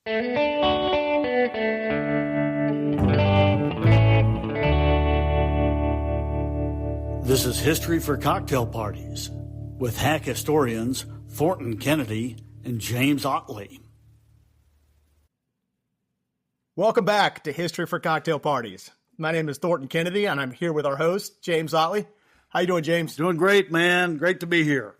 This is History for Cocktail Parties with hack historians Thornton Kennedy and James Otley. Welcome back to History for Cocktail Parties. My name is Thornton Kennedy, and I'm here with our host, James Otley. How you doing, James? Doing great, man. Great to be here.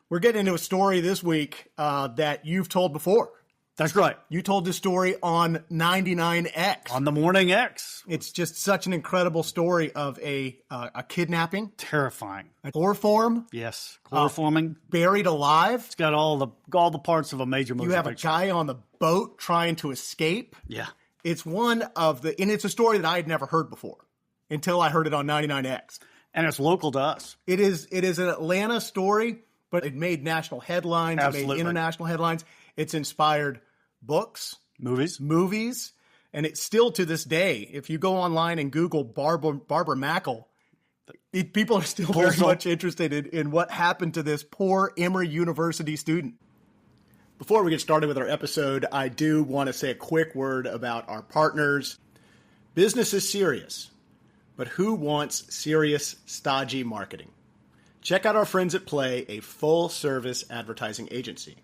We're getting into a story this week that you've told before. That's right. You told this story on 99X. On the Morning X. It's just such an incredible story of a kidnapping. Terrifying. A chloroform. Yes. Chloroforming. Buried alive. It's got all the parts of a major motion You have picture. a guy on the boat trying to escape. Yeah. It's and it's a story that I had never heard before until I heard it on 99X. And it's local to us. It is an Atlanta story, but it made national headlines. Absolutely. It made international headlines. It's inspired books, movies, and it's still to this day. If you go online and Google Barbara Mackle, people are still very much interested in what happened to this poor Emory University student. Before we get started with our episode, I do want to say a quick word about our partners. Business is serious, but who wants serious, stodgy marketing? Check out our friends at Play, a full-service advertising agency.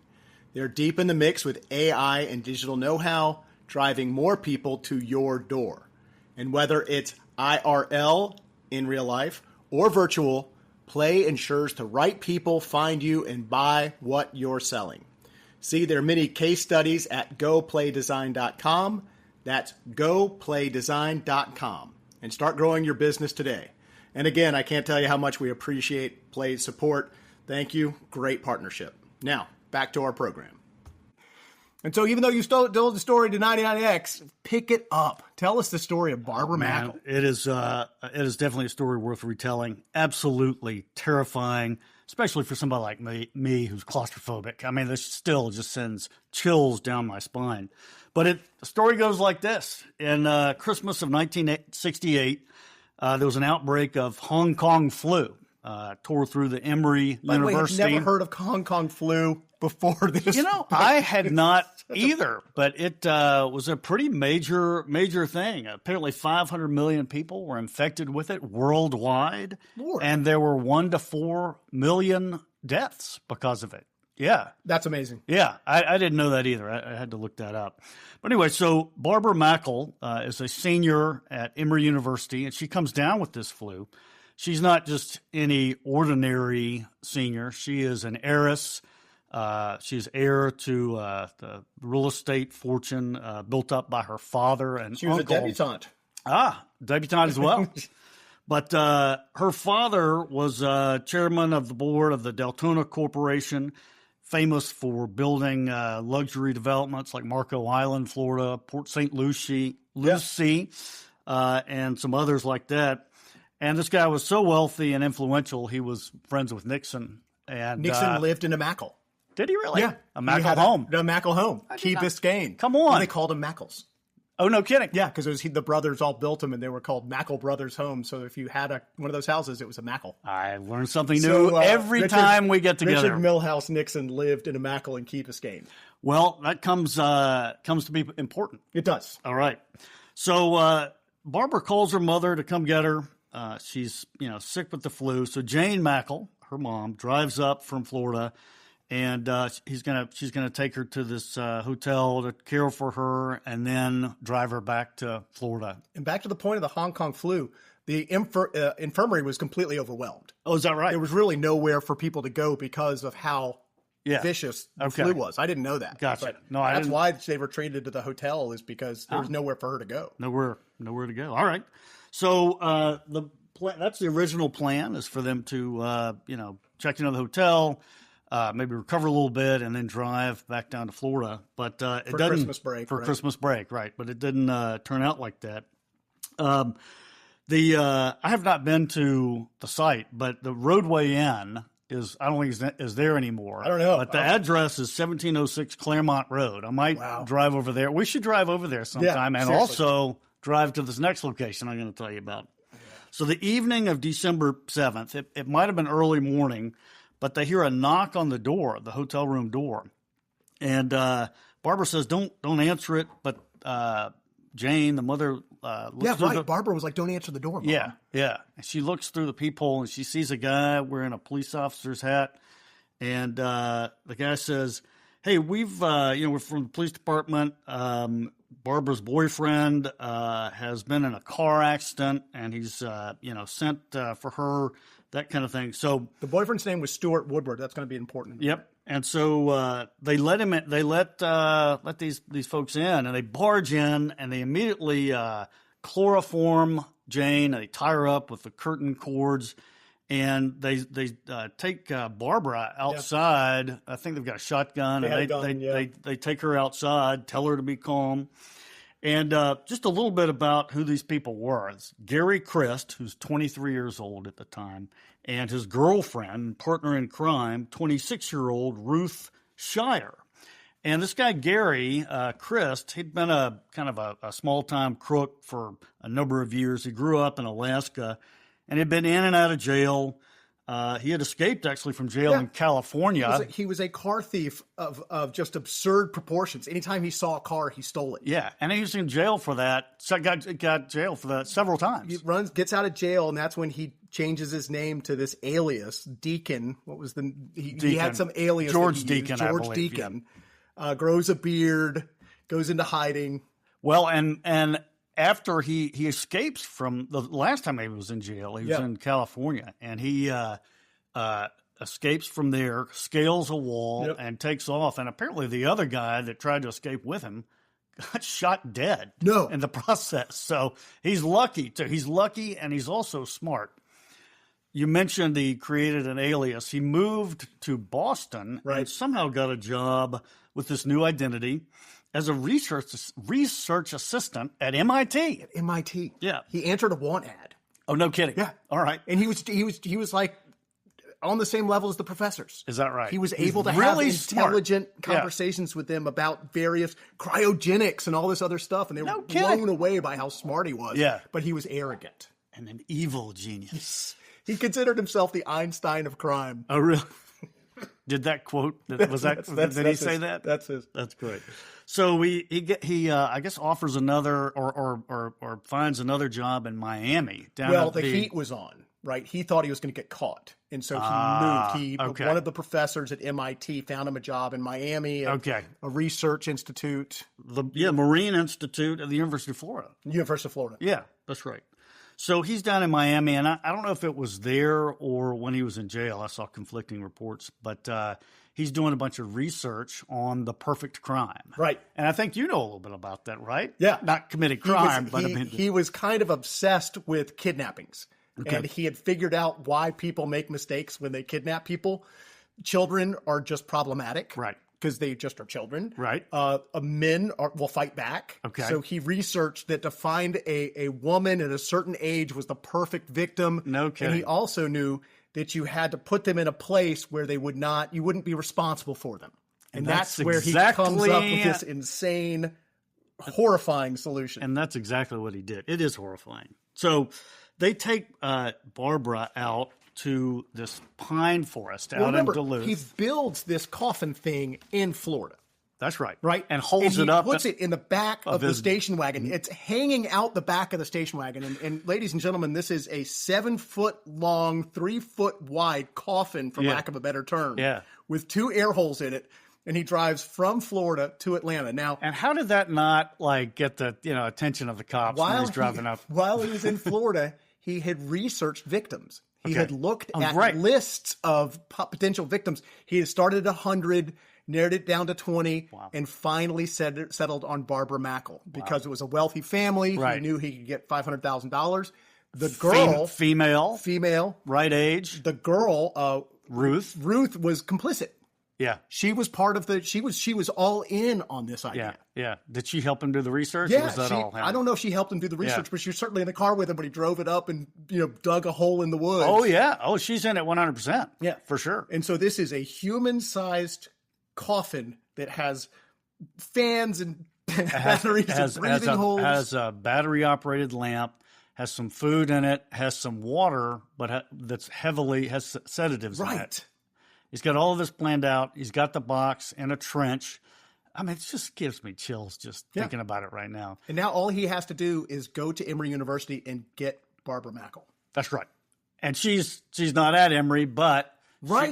They're deep in the mix with AI and digital know-how, driving more people to your door. And whether it's IRL, in real life, or virtual, Play ensures the right people find you and buy what you're selling. See their many case studies at goplaydesign.com. That's goplaydesign.com. And start growing your business today. And again, I can't tell you how much we appreciate Play's support. Thank you. Great partnership. Now, back to our program. And so even though you told the story to 99X, pick it up. Tell us the story of Barbara Mackle. It is definitely a story worth retelling. Absolutely terrifying, especially for somebody like me who's claustrophobic. I mean, this still just sends chills down my spine. But the story goes like this. In Christmas of 1968, there was an outbreak of Hong Kong flu. Tore through the Emory University. I've never heard of Hong Kong flu before this. I had not either, but it was a pretty major thing. Apparently 500 million people were infected with it worldwide, Lord. And there were 1 to 4 million deaths because of it. Yeah. That's amazing. Yeah, I didn't know that either. I had to look that up. But anyway, so Barbara Mackle is a senior at Emory University, and she comes down with this flu. She's not just any ordinary senior. She is an heiress. She's heir to the real estate fortune built up by her father and She was uncle. a debutante. Debutante as well. But her father was chairman of the board of the Deltona Corporation, famous for building luxury developments like Marco Island, Florida, Port St. Lucie, and some others like that. And this guy was so wealthy and influential, he was friends with Nixon. And Nixon lived in a Mackle. Did he really? Yeah. A Mackle home. A Mackle home. Key Biscayne. Come on. And they called them Mackles. Oh, no kidding. Yeah, because the brothers all built them, and they were called Mackle Brothers Homes. So if you had one of those houses, it was a Mackle. I learn something new every time we get together. Richard Milhouse Nixon lived in a Mackle in Key Biscayne. Well, that comes to be important. It does. All right. So Barbara calls her mother to come get her. She's sick with the flu. So Jane Mackle, her mom, drives up from Florida, and she's gonna take her to this hotel to care for her, and then drive her back to Florida. And back to the point of the Hong Kong flu, the infirmary was completely overwhelmed. Oh, is that right? There was really nowhere for people to go because of how vicious the flu was. I didn't know that. Gotcha. But No, that's why they were treated to the hotel, is because there was nowhere for her to go. Nowhere to go. All right. So that's the original plan, is for them to check into the hotel, maybe recover a little bit, and then drive back down to Florida. But it doesn't Christmas break, for right? Christmas break, right? But it didn't turn out like that. I have not been to the site, but the roadway in is, I don't think is there anymore. I don't know. But the address is 1706 Claremont Road. I might drive over there. We should drive over there sometime, and seriously. also drive to this next location I'm going to tell you about. So the evening of December 7th, it might have been early morning, but they hear a knock on the door, the hotel room door. And Barbara says, don't answer it. But Jane, the mother, looks through Barbara was like, don't answer the door, Mom. Yeah. And she looks through the peephole and she sees a guy wearing a police officer's hat. And the guy says, hey, we're from the police department. Barbara's boyfriend has been in a car accident, and he's, sent for her, that kind of thing. So the boyfriend's name was Stuart Woodward. That's going to be important. Yep. And so they let him in. They let these folks in, and they barge in, and they immediately chloroform Jane. And they tie her up with the curtain cords. And they take Barbara outside. Yep. I think they've got a shotgun. They take her outside, tell her to be calm. And just a little bit about who these people were. It's Gary Krist, who's 23 years old at the time, and his girlfriend, partner in crime, 26-year-old Ruth Shire. And this guy, Gary Krist, he'd been a kind of a small-time crook for a number of years. He grew up in Alaska. And had been in and out of jail. He had escaped, actually, from jail in California. He was a car thief of just absurd proportions. Anytime he saw a car, he stole it. Yeah, and he was in jail for that. So got jail for that several times. He gets out of jail, and that's when he changes his name to this alias, Deacon. What was he had some alias. George Deacon, I believe. George Deacon. Yeah. Grows a beard, goes into hiding. Well, and after he escapes from the last time he was in jail, he was in California, and he escapes from there, scales a wall, and takes off. And apparently the other guy that tried to escape with him got shot dead in the process. So he's lucky, too. He's lucky, and he's also smart. You mentioned he created an alias. He moved to Boston and somehow got a job with this new identity as a research assistant at MIT. At MIT. Yeah. He answered a want ad. Oh, no kidding. Yeah. All right. And he was like on the same level as the professors. Is that right? He was able to have intelligent conversations with them about various cryogenics and all this other stuff. And they were blown away by how smart he was. Yeah. But he was arrogant. And an evil genius. He considered himself the Einstein of crime. Oh, really? Did that quote? Did he say that? That's his. That's great. So he I guess offers another or finds another job in Miami. The heat was on, right? He thought he was going to get caught, and so he moved. One of the professors at MIT found him a job in Miami. A research institute. The Marine Institute at the University of Florida. University of Florida. Yeah, that's right. So he's down in Miami, and I don't know if it was there or when he was in jail. I saw conflicting reports, but he's doing a bunch of research on the perfect crime. Right. And I think you know a little bit about that, right? Yeah. Not committing crime, but he was kind of obsessed with kidnappings. Okay. And he had figured out why people make mistakes when they kidnap people. Children are just problematic. Right. Because they just are children. Right. Men will fight back. Okay. So he researched that to find a woman at a certain age was the perfect victim. No kidding. And he also knew that you had to put them in a place where you wouldn't be responsible for them. And that's where he comes up with this insane, horrifying solution. And that's exactly what he did. It is horrifying. So they take Barbara out to this pine forest out in Duluth. He builds this coffin thing in Florida. That's right. Right? And holds it up. Puts it in the back of the station wagon. It's hanging out the back of the station wagon. And ladies and gentlemen, this is a 7-foot long, 3-foot wide coffin, for lack of a better term. Yeah. With 2 air holes in it. And he drives from Florida to Atlanta. Now, and how did that not get the attention of the cops when he's driving up? While he was in Florida, he had researched victims. He had looked at lists of potential victims. He had started at 100, narrowed it down to 20, and finally settled on Barbara Mackle because it was a wealthy family. Right. He knew he could get $500,000. The girl, female, right age. The girl, Ruth was complicit. Yeah, she was part of she was all in on this idea. Yeah. Did she help him do the research? Yeah, or was that all him? I don't know if she helped him do the research, but she was certainly in the car with him when he drove it up and dug a hole in the woods. Oh yeah, she's in it 100%. Yeah, for sure. And so this is a human-sized coffin that has fans and batteries and breathing holes. Has a battery-operated lamp. Has some food in it. Has some water, but that's has sedatives in it. He's got all of this planned out. He's got the box in a trench. I mean, it just gives me chills just thinking about it right now. And now all he has to do is go to Emory University and get Barbara Mackle. That's right. And she's not at Emory, but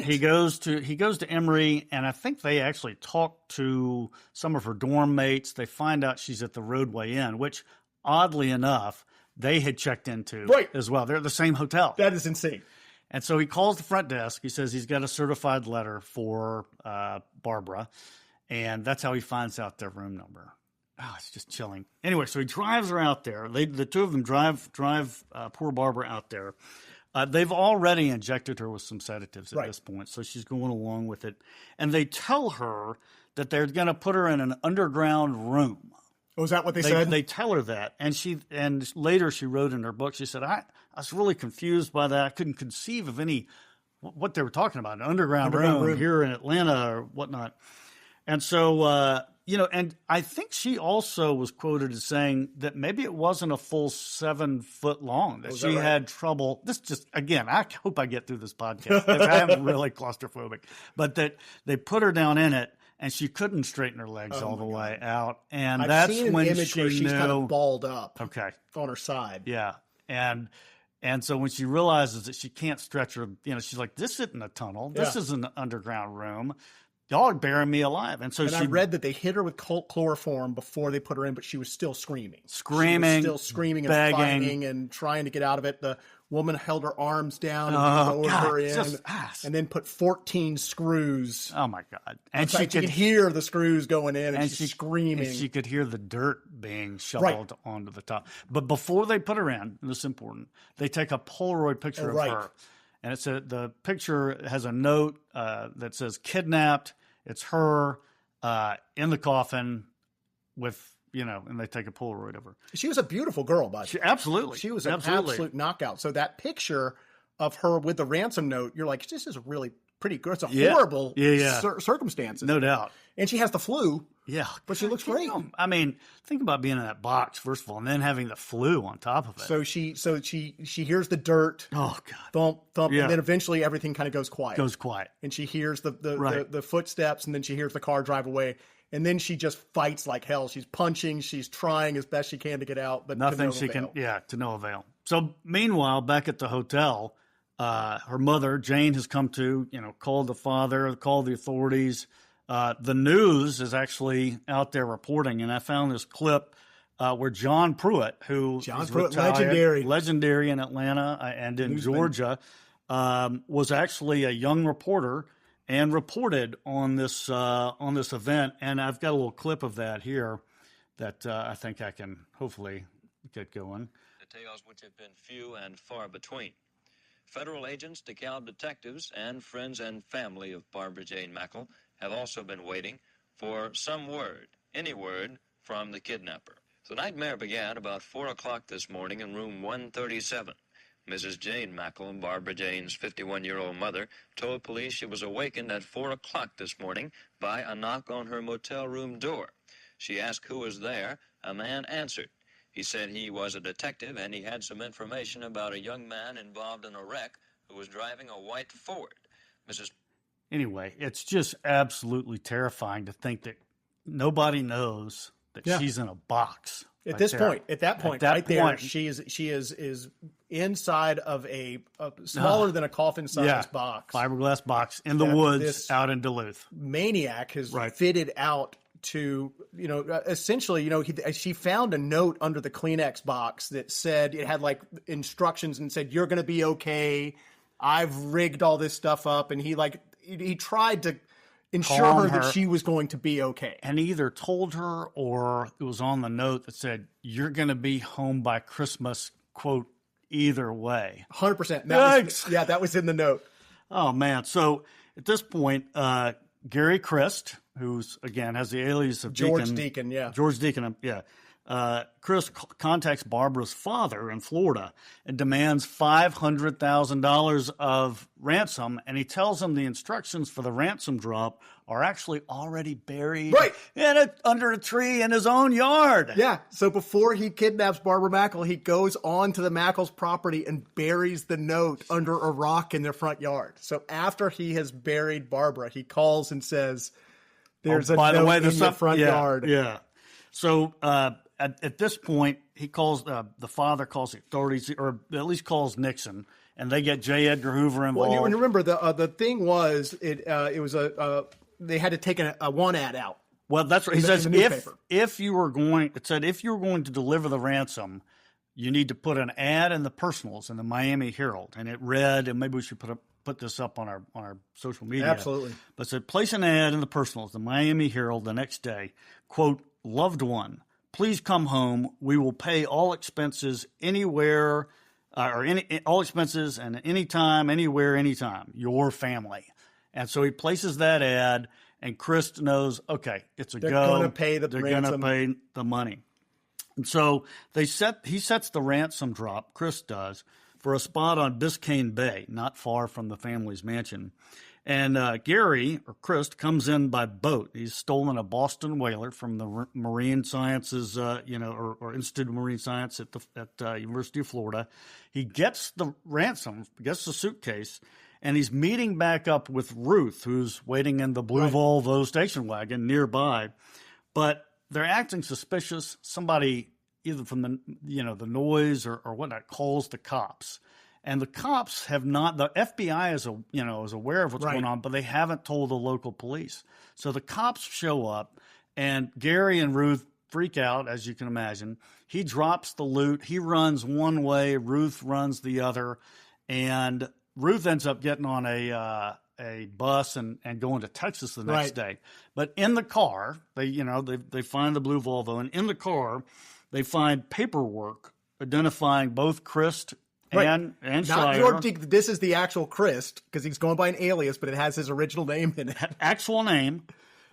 he goes to Emory, and I think they actually talk to some of her dorm mates. They find out she's at the Roadway Inn, which, oddly enough, they had checked into as well. They're at the same hotel. That is insane. And so he calls the front desk. He says he's got a certified letter for Barbara, and that's how he finds out their room number. Oh, it's just chilling. Anyway, so he drives her out there. The two of them drive poor Barbara out there. They've already injected her with some sedatives at this point, so she's going along with it. And they tell her that they're going to put her in an underground room. Oh, is that what they said? They tell her that. And later she wrote in her book, she said, I was really confused by that. I couldn't conceive of what they were talking about, an underground room here in Atlanta or whatnot. And so, and I think she also was quoted as saying that maybe it wasn't a full 7 foot long, that she had trouble. This just, again, I hope I get through this podcast. I'm really claustrophobic. But that they put her down in it, and she couldn't straighten her legs all the way out. And I've seen an image where she's kind of balled up on her side. Yeah. And so when she realizes that she can't stretch her, she's like, this isn't a tunnel. This is an underground room. Y'all are burying me alive. And so I read that they hit her with chloroform before they put her in, but she was still screaming. Still screaming begging. And fighting and trying to get out of it. The woman held her arms down and lowered her in, and then put 14 screws. Oh my God! And she could hear the screws going in, and she's screaming. And she could hear the dirt being shoveled onto the top. But before they put her in, and this is important, they take a Polaroid picture of her. And the picture has a note that says "kidnapped." It's her in the coffin with, and they take a Polaroid of her. She was a beautiful girl, by the way. Absolutely. She was an absolute knockout. So that picture of her with the ransom note, you're like, this is really pretty good. It's a horrible circumstances. No doubt. And she has the flu. Yeah. But she looks great. I mean, think about being in that box, first of all, and then having the flu on top of it. So she hears the dirt. Oh, God. Thump, thump. Yeah. And then eventually everything kind of goes quiet. And she hears the footsteps, and then she hears the car drive away. And then she just fights like hell. She's punching. She's trying as best she can to get out, but nothing to no avail. So meanwhile, back at the hotel, her mother, Jane, has come to, called the father, called the authorities. The news is actually out there reporting, and I found this clip where John Pruitt, legendary in Atlanta and in Georgia, was actually a young reporter and reported on this event. And I've got a little clip of that here that I think I can hopefully get going. Details which have been few and far between. Federal agents, DeKalb detectives, and friends and family of Barbara Jane Mackle have also been waiting for some word, any word, from the kidnapper. The nightmare began about 4 o'clock this morning in room 137. Mrs. Jane Mackle, Barbara Jane's 51-year-old mother, told police she was awakened at 4 o'clock this morning by a knock on her motel room door. She asked who was there. A man answered. He said he was a detective and he had some information about a young man involved in a wreck who was driving a white Ford. Anyway, it's just absolutely terrifying to think that nobody knows that she's in a box. At that point, she is inside of a smaller than a coffin-sized box, fiberglass box in the woods out in Duluth. Maniac has fitted out to, essentially, she found a note under the Kleenex box that said, it had like instructions and said, "You're going to be okay. I've rigged all this stuff up," and he tried to ensure her that she was going to be okay. And he either told her or it was on the note that said, "You're going to be home by Christmas," quote, either way. 100%. That was in the note. Oh, man. So at this point, Gary Krist, who's, again, has the alias of George Deacon. Krist contacts Barbara's father in Florida and demands $500,000 of ransom, and he tells him the instructions for the ransom drop are actually already buried under a tree in his own yard. Yeah, so before he kidnaps Barbara Mackle, he goes on to the Mackle's property and buries the note under a rock in their front yard. So after he has buried Barbara, he calls and says, There's a by the note way, in your front yard. Yeah. So at this point, he calls the father calls the authorities, or at least calls Nixon, and they get J. Edgar Hoover involved. Well, and remember the thing was it was they had to take a one ad out. Well, that's right. He says if you were going to deliver the ransom, you need to put an ad in the personals in the Miami Herald, and it read, and maybe we should put this up on our social media. Absolutely. But it said, place an ad in the personals, the Miami Herald, the next day. Quote, loved one, please come home. We will pay all expenses anywhere, all expenses and anytime, anywhere, anytime. Your family. And so he places that ad, and Krist knows, okay, it's a go. They're going to pay the ransom. They're going to pay the money. And so he sets the ransom drop, Krist does, for a spot on Biscayne Bay, not far from the family's mansion. And Gary, or Krist, comes in by boat. He's stolen a Boston whaler from the Marine Sciences, or Institute of Marine Science at University of Florida. He gets the ransom, gets the suitcase, and he's meeting back up with Ruth, who's waiting in the blue Volvo station wagon nearby. But they're acting suspicious. Somebody, either from the noise or whatnot, calls the cops. And the cops have not. The FBI is aware of what's going on, but they haven't told the local police. So the cops show up, and Gary and Ruth freak out, as you can imagine. He drops the loot. He runs one way. Ruth runs the other, and Ruth ends up getting on a bus and going to Texas the next day. But in the car, they find the blue Volvo, and in the car, they find paperwork identifying both Krist and Schreier. This is the actual Krist, because he's going by an alias, but it has his original name in it. Actual name,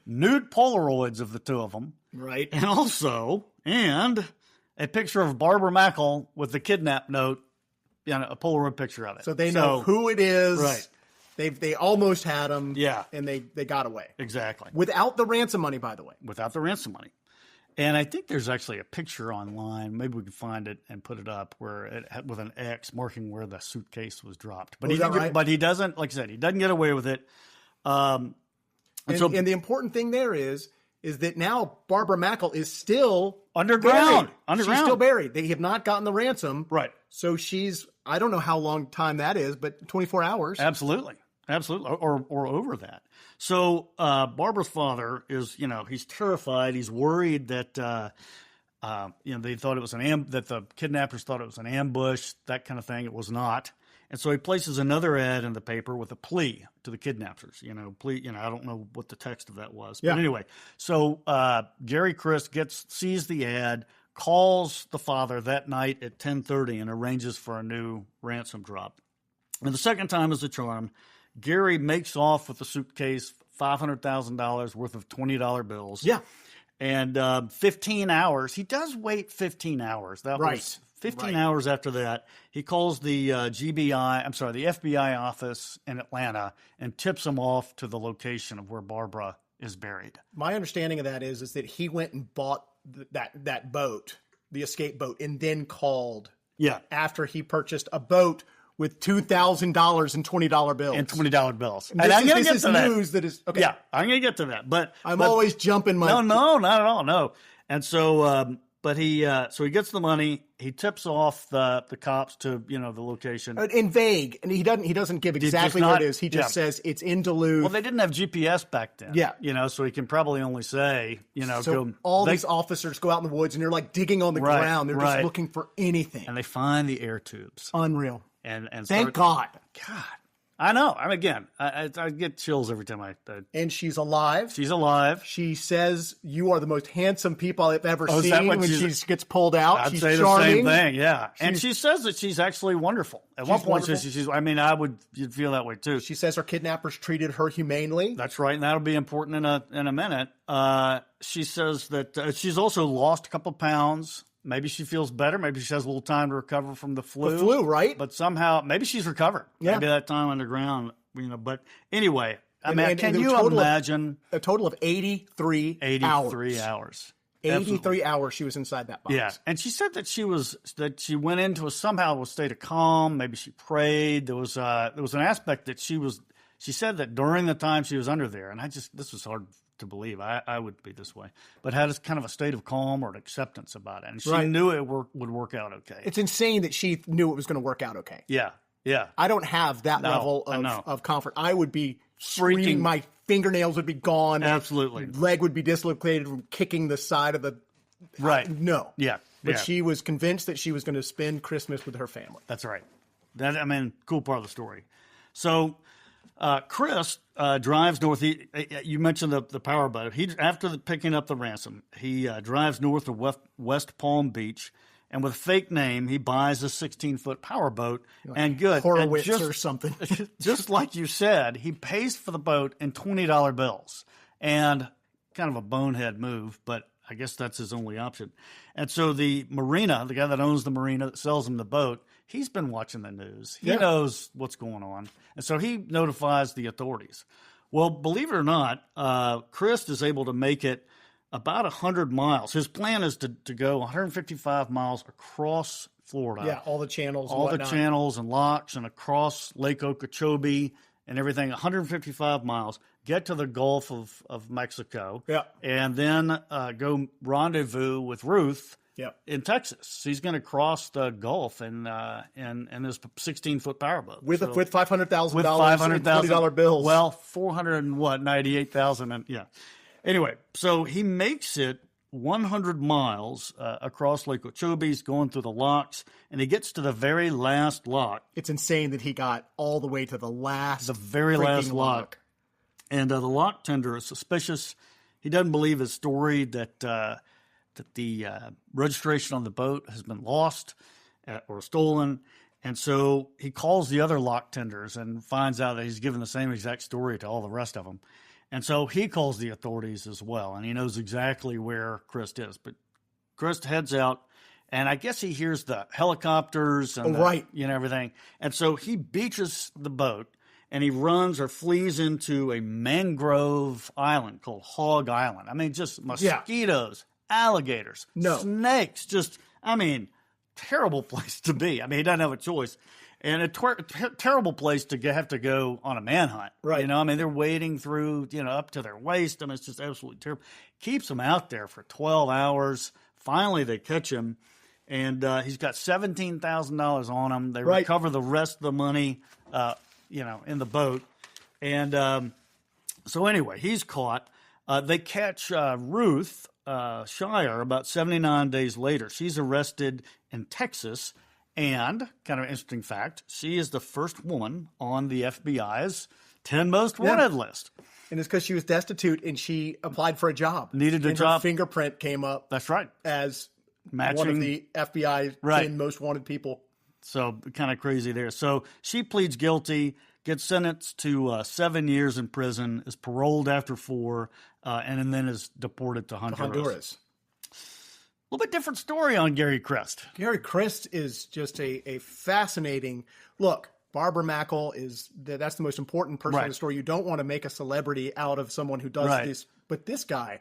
nude Polaroids of the two of them. Right. And also, a picture of Barbara Mackle with the kidnap note, a Polaroid picture of it. So they know who it is. Right. They almost had him. Yeah. And they got away. Exactly. Without the ransom money, by the way. Without the ransom money. And I think there's actually a picture online. Maybe we can find it and put it up with an X marking where the suitcase was dropped. But but he doesn't, like I said, he doesn't get away with it. And the important thing there is that now Barbara Mackle is still underground. She's still buried. They have not gotten the ransom. Right. So I don't know how long time that is, but 24 hours. Absolutely. Or over that. So Barbara's father is, he's terrified. He's worried that, they thought it was that the kidnappers thought it was an ambush, that kind of thing. It was not. And so he places another ad in the paper with a plea to the kidnappers. I don't know what the text of that was. But anyway, so Gary Krist sees the ad, calls the father that night at 10:30 and arranges for a new ransom drop. And the second time is the charm. Gary makes off with the suitcase, $500,000 worth of $20 bills. Yeah. And 15 hours. He does wait 15 hours. That was 15 hours after that. He calls the the FBI office in Atlanta and tips them off to the location of where Barbara is buried. My understanding of that is that he went and bought that boat, the escape boat, and then called. Yeah. After he purchased a boat with $2,000 in $20 bills. And $20 bills. And I'm going to get to that. News that is okay. Yeah, I'm going to get to that. But I'm always jumping my. No, not at all. No. And so, he gets the money. He tips off the cops to the location. In vague, and he doesn't give exactly where it is. He just says it's in Duluth. Well, they didn't have GPS back then. Yeah. So he can probably only say So these officers go out in the woods and they're like digging on the ground. They're just looking for anything. And they find the air tubes. Unreal. And thank God. I know. I get chills every time And she's alive. She's alive. She says, "You are the most handsome people I've ever seen." Is that what when she gets pulled out, I'd she's say charming. the same thing. Yeah, and she says that she's actually wonderful. At one point, you'd feel that way too. She says her kidnappers treated her humanely. That's right, and that'll be important in a minute. She says that she's also lost a couple pounds. Maybe she feels better. Maybe she has a little time to recover from the flu. The flu, right? But somehow, maybe she's recovered. Yeah. Maybe that time underground, But anyway, can you imagine a total of 83 hours? 83 hours she was inside that box. Yeah, and she said that she went into a state of calm. Maybe she prayed. There was an aspect that she said that during the time she was under there, and this was hard to believe. I would be this way, but had kind of a state of calm or an acceptance about it. And she Right. knew it would work out okay. It's insane that she knew it was going to work out okay. Yeah. Yeah. I don't have that level of comfort. I would be screaming. My fingernails would be gone. Absolutely. Leg would be dislocated from kicking the side of the... Right. No. Yeah. But she was convinced that she was going to spend Christmas with her family. That's right. Cool part of the story. So Krist drives north. You mentioned the powerboat. After picking up the ransom, he drives north of West Palm Beach, and with a fake name, he buys a 16-foot powerboat. And good. Horowitz and or something. Just like you said, he pays for the boat in $20 bills. And kind of a bonehead move, but I guess that's his only option. And so the marina, the guy that owns the marina that sells him the boat, he's been watching the news. He knows what's going on. And so he notifies the authorities. Well, believe it or not, Krist is able to make it about 100 miles. His plan is to go 155 miles across Florida. Yeah, all the channels. All the channels and locks and across Lake Okeechobee and everything, 155 miles, get to the Gulf of Mexico, and then go rendezvous with Ruth in Texas. So he's going to cross the Gulf in this 16-foot powerboat. With $500,000 with $20 bills. Well, $498,000. And yeah. Anyway, so he makes it 100 miles across Lake Okeechobee. He's going through the locks, and he gets to the very last lock. It's insane that he got all the way to the very last lock. And the lock tender is suspicious. He doesn't believe his story that the registration on the boat has been lost or stolen. And so he calls the other lock tenders and finds out that he's given the same exact story to all the rest of them. And so he calls the authorities as well, and he knows exactly where Krist is. But Krist heads out, and I guess he hears the helicopters and everything. And so he beaches the boat, and he runs or flees into a mangrove island called Hog Island. I mean, just mosquitoes, alligators, snakes, terrible place to be. I mean, he doesn't have a choice. And a terrible place to have to go on a manhunt. Right. They're wading through, up to their waist. It's just absolutely terrible. Keeps them out there for 12 hours. Finally, they catch him. And he's got $17,000 on him. They recover the rest of the money, in the boat. And so anyway, he's caught. They catch Ruth Schier about 79 days later. She's arrested in Texas. And, kind of an interesting fact, she is the first woman on the FBI's 10 most wanted list. And it's because she was destitute and she applied for a job. Needed a job. Her fingerprint came up. That's right. As matching one of the FBI's 10 most wanted people. So, kind of crazy there. So, she pleads guilty, gets sentenced to 7 years in prison, is paroled after 4, and then is deported to Honduras. A little bit different story on Gary Krist. Gary Krist is just a fascinating look. Barbara Mackle that's the most important person in the story. You don't want to make a celebrity out of someone who does this, but this guy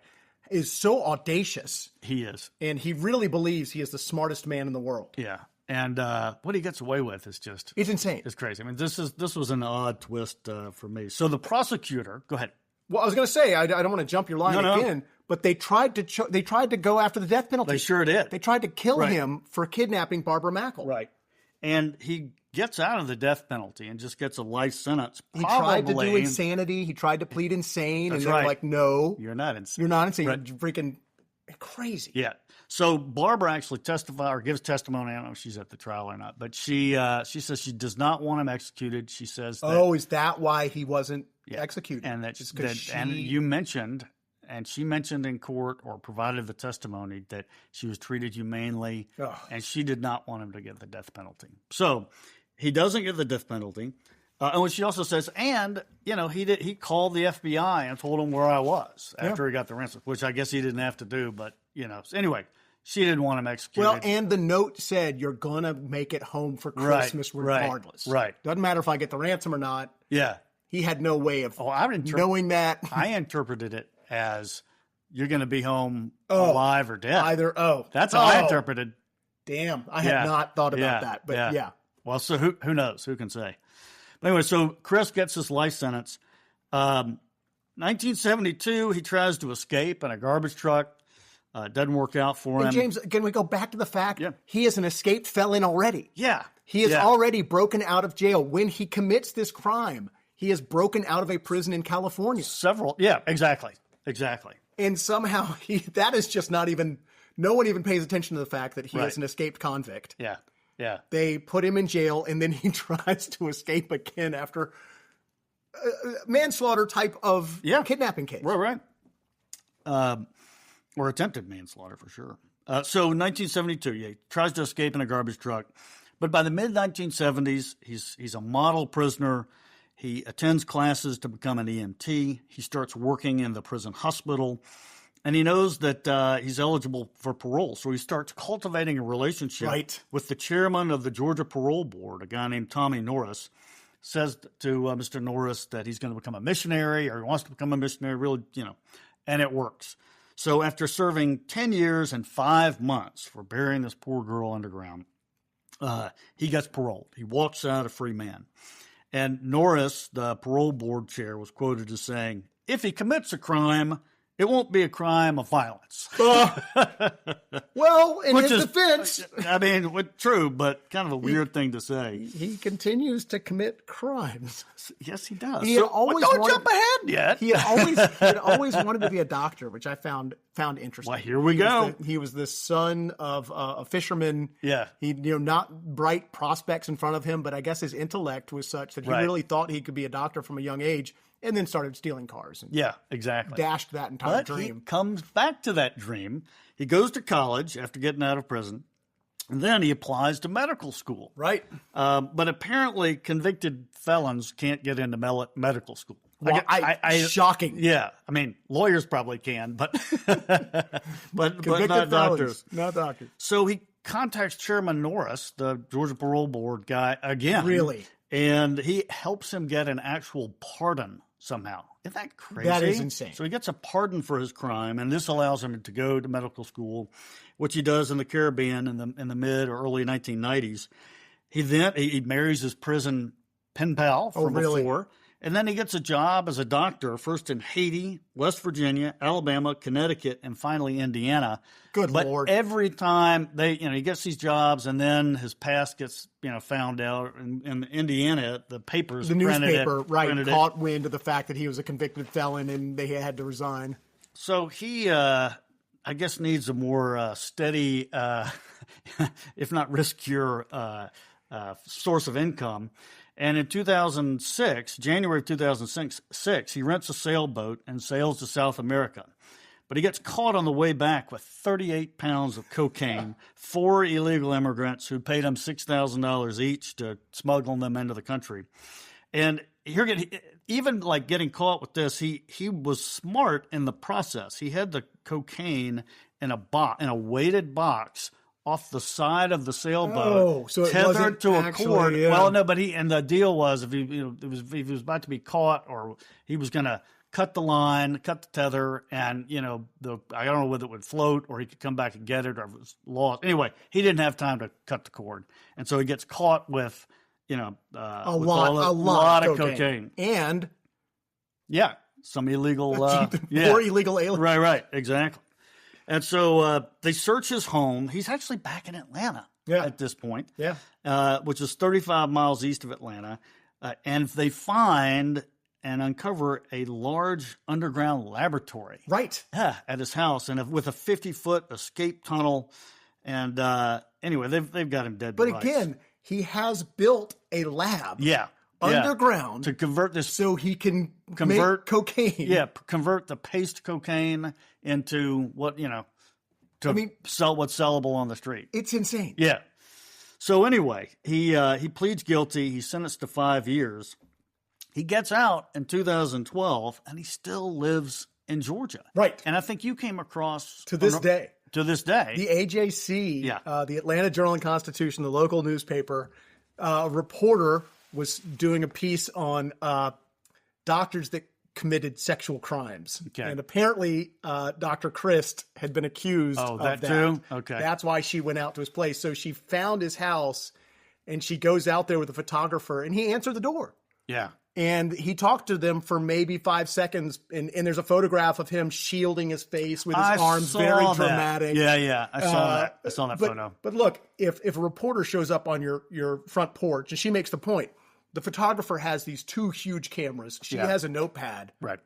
is so audacious. He is, and he really believes he is the smartest man in the world. Yeah, and what he gets away with is just—it's insane. It's crazy. I mean, this was an odd twist for me. So the prosecutor, go ahead. Well, I was going to say I don't want to jump your line again. But they tried to go after the death penalty. They sure did. They tried to kill him for kidnapping Barbara Mackle. Right. And he gets out of the death penalty and just gets a life sentence. He tried to do insanity. He tried to plead insane. And they're like, no. You're not insane. You're not insane. Right. You're freaking crazy. Yeah. So Barbara actually gives testimony. I don't know if she's at the trial or not. But she says she does not want him executed. She says that, is that why he wasn't executed? And and you mentioned... And she mentioned in court or provided the testimony that she was treated humanely, and she did not want him to get the death penalty. So he doesn't get the death penalty. And what she also says, he called the FBI and told them where I was after he got the ransom, which I guess he didn't have to do. But, so anyway, she didn't want him executed. Well, and the note said you're going to make it home for Christmas regardless. Right. Doesn't matter if I get the ransom or not. Yeah. He had no way of knowing that. I interpreted it as you're going to be home alive or dead. That's how I interpreted. Damn, I had not thought about that, but yeah. Well, so who knows? Who can say? But anyway, so Krist gets his life sentence. 1972, he tries to escape in a garbage truck. It doesn't work out for him. And James, can we go back to the fact Yeah. he is an escaped felon already? Yeah. He is already broken out of jail. When he commits this crime, he is broken out of a prison in California. Exactly. And somehow that is just not even, no one even pays attention to the fact that he is an escaped convict. Yeah. They put him in jail, and then he tries to escape again after a manslaughter type of kidnapping case. Right. Or attempted manslaughter for sure. So 1972, he tries to escape in a garbage truck. But by the mid-1970s, he's a model prisoner. He attends classes to become an EMT. He starts working in the prison hospital. And he knows that he's eligible for parole. So he starts cultivating a relationship with the chairman of the Georgia Parole Board, a guy named Tommy Norris. Says to Mr. Norris that he's going to become a missionary, or he wants to become a missionary, really, and it works. So after serving 10 years and 5 months for burying this poor girl underground, he gets paroled. He walks out a free man. And Norris, the parole board chair, was quoted as saying, "If he commits a crime, it won't be a crime of violence." Well, in his defense, I mean, true, but kind of a weird thing to say. He continues to commit crimes. Yes, he does. Don't jump ahead yet. He had always wanted to be a doctor, which I found interesting. Well, here we go. He was the son of a fisherman. Yeah. He not bright prospects in front of him, but I guess his intellect was such that he really thought he could be a doctor from a young age. And then started stealing cars. And exactly. Dashed that entire dream. He comes back to that dream. He goes to college after getting out of prison. And then he applies to medical school. Right. But apparently convicted felons can't get into medical school. Well, shocking. Yeah. I mean, lawyers probably can, but but not felons, doctors. Not doctors. So he contacts Chairman Norris, the Georgia Parole Board guy, again. Really? And he helps him get an actual pardon somehow. Isn't that crazy? That is insane. So he gets a pardon for his crime, and this allows him to go to medical school, which he does in the Caribbean in the mid or early 1990s. He marries his prison pen pal from before, and then he gets a job as a doctor, first in Haiti, West Virginia, Alabama, Connecticut, and finally Indiana. Good Lord. But every time he gets these jobs, and then his past gets found out. In Indiana, the newspaper caught wind of the fact that he was a convicted felon, and they had to resign. So he, I guess, needs a more steady, if not riskier, source of income. And in January of 2006, he rents a sailboat and sails to South America. But he gets caught on the way back with 38 pounds of cocaine, 4 illegal immigrants who paid him $6,000 each to smuggle them into the country. And even like getting caught with this, he was smart in the process. He had the cocaine in a weighted box off the side of the sailboat, so it tethered to a cord. Yeah. Well, no, but the deal was if he was about to be caught, or he was going to cut the line, cut the tether, and I don't know whether it would float or he could come back and get it, or if it was lost. Anyway, he didn't have time to cut the cord, and so he gets caught with a lot of cocaine, and some illegal 4 illegal aliens. Right, exactly. And so they search his home. He's actually back in Atlanta at this point, which is 35 miles east of Atlanta. And they find and uncover a large underground laboratory. Right. At his house, and with a 50-foot escape tunnel. And anyway, they've got him dead. But again, he has built a lab. Underground to convert this, so he can make cocaine. Yeah, convert the paste cocaine into sell what's sellable on the street. It's insane. Yeah. So anyway, he pleads guilty. He's sentenced to 5 years. He gets out in 2012, and he still lives in Georgia. Right. And I think you came across to this day. To this day, the AJC, the Atlanta Journal-Constitution, the local newspaper, a reporter was doing a piece on doctors that committed sexual crimes. Okay. And apparently Dr. Krist had been accused of that. Too? Okay. That's why she went out to his place. So she found his house, and she goes out there with a photographer, and he answered the door. Yeah. And he talked to them for maybe 5 seconds, and there's a photograph of him shielding his face with his arms, very dramatic. Yeah, I saw that. I saw that photo. But look, if a reporter shows up on your front porch, and she makes the point, the photographer has these 2 huge cameras. She has a notepad. Right.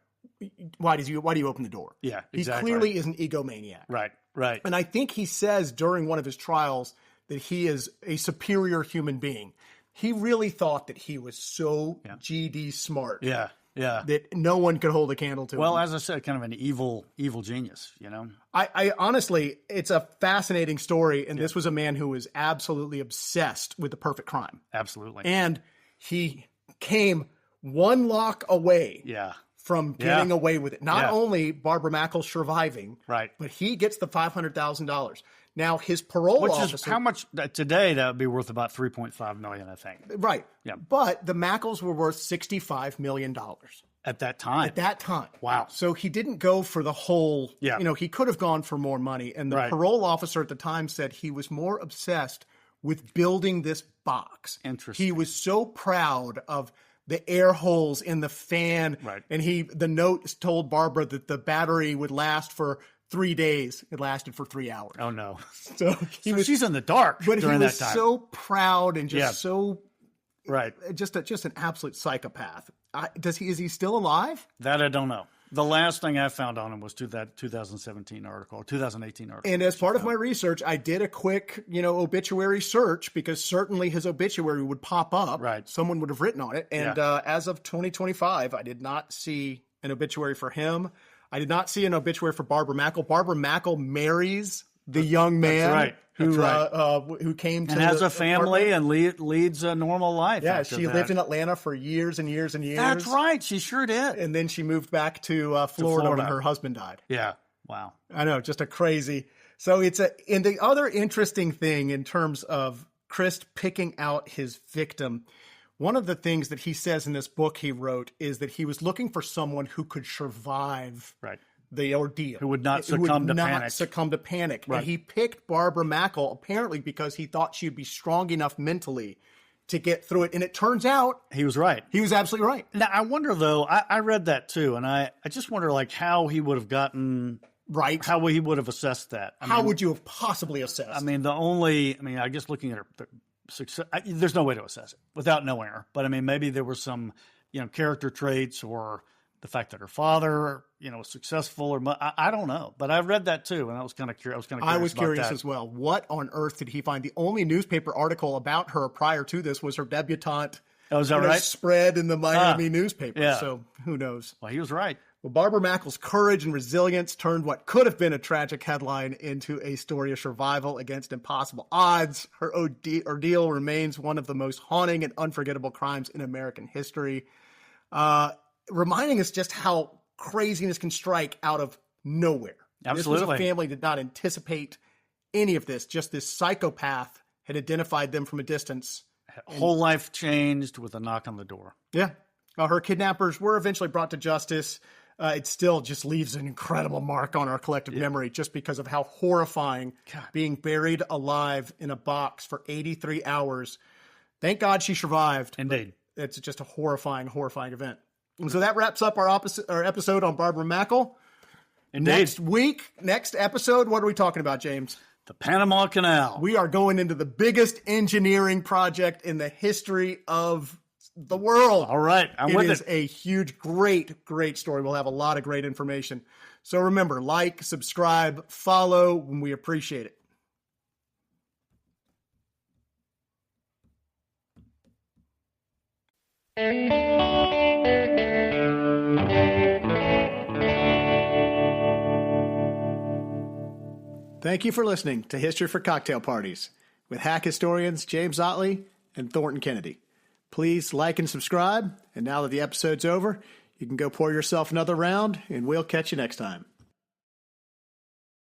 Why do you open the door? Yeah, exactly. He clearly is an egomaniac. Right. And I think he says during one of his trials that he is a superior human being. He really thought that he was so GD smart. Yeah. That no one could hold a candle to him. Well, as I said, kind of an evil genius, you know? I honestly, it's a fascinating story. And this was a man who was absolutely obsessed with the perfect crime. Absolutely. And he came one lock away from getting away with it. Not only Barbara Mackle surviving, but he gets the $500,000. Now, his parole officer... Which is how much... Today, that would be worth about $3.5 million, I think. Right. Yeah. But the Mackles were worth $65 million. At that time. Wow. So he didn't go for the whole... Yeah. You know, he could have gone for more money. And the parole officer at the time said he was more obsessed with building this box. Interesting. He was so proud of the air holes in the fan. Right. And the note told Barbara that the battery would last for 3 days. It lasted for 3 hours. Oh, no. So she's in the dark during that time. But he was so proud and just so... Right. Just an absolute psychopath. Is he still alive? That I don't know. The last thing I found on him was that 2017 article, or 2018 article. And as part of my research, I did a quick, obituary search, because certainly his obituary would pop up. Right. Someone would have written on it. And as of 2025, I did not see an obituary for him. I did not see an obituary for Barbara Mackle. Barbara Mackle marries the young man who came to and has a family and leads a normal life. Yeah, she lived in Atlanta for years and years and years. That's right. She sure did. And then she moved back to Florida when her husband died. Yeah. Wow. I know, just a crazy. So and the other interesting thing in terms of Krist picking out his victim, one of the things that he says in this book he wrote is that he was looking for someone who could survive the ordeal. Who would not succumb to panic. Right. And he picked Barbara Mackle apparently because he thought she'd be strong enough mentally to get through it. And it turns out... He was right. He was absolutely right. Now, I wonder, though, I read that too, and I just wonder, how he would have gotten... Right. How he would have assessed that. How would you have possibly assessed? I guess looking at her success, there's no way to assess it without knowing her. But maybe there were some, character traits or the fact that her father, was successful, or I don't know. But I read that too, and I was kind of curious. I was curious as well. What on earth did he find? The only newspaper article about her prior to this was her debutante. Oh, is that right? Spread in the Miami newspaper. Yeah. So who knows? Well, he was right. Well, Barbara Mackle's courage and resilience turned what could have been a tragic headline into a story of survival against impossible odds. Her ordeal remains one of the most haunting and unforgettable crimes in American history, reminding us just how craziness can strike out of nowhere. Absolutely. This was a family that did not anticipate any of this. Just this psychopath had identified them from a distance. Whole life changed with a knock on the door. Yeah. Her kidnappers were eventually brought to justice. It still just leaves an incredible mark on our collective memory just because of how horrifying being buried alive in a box for 83 hours. Thank God she survived. Indeed. It's just a horrifying, horrifying event. And so that wraps up our episode on Barbara Mackle. Indeed. Next episode, what are we talking about, James? The Panama Canal. We are going into the biggest engineering project in the history of the world. All right. It is a huge, great, great story. We'll have a lot of great information. So remember, like, subscribe, follow, and we appreciate it. Thank you for listening to History for Cocktail Parties with hack historians James Otley and Thornton Kennedy. Please like and subscribe, and now that the episode's over, you can go pour yourself another round, and we'll catch you next time.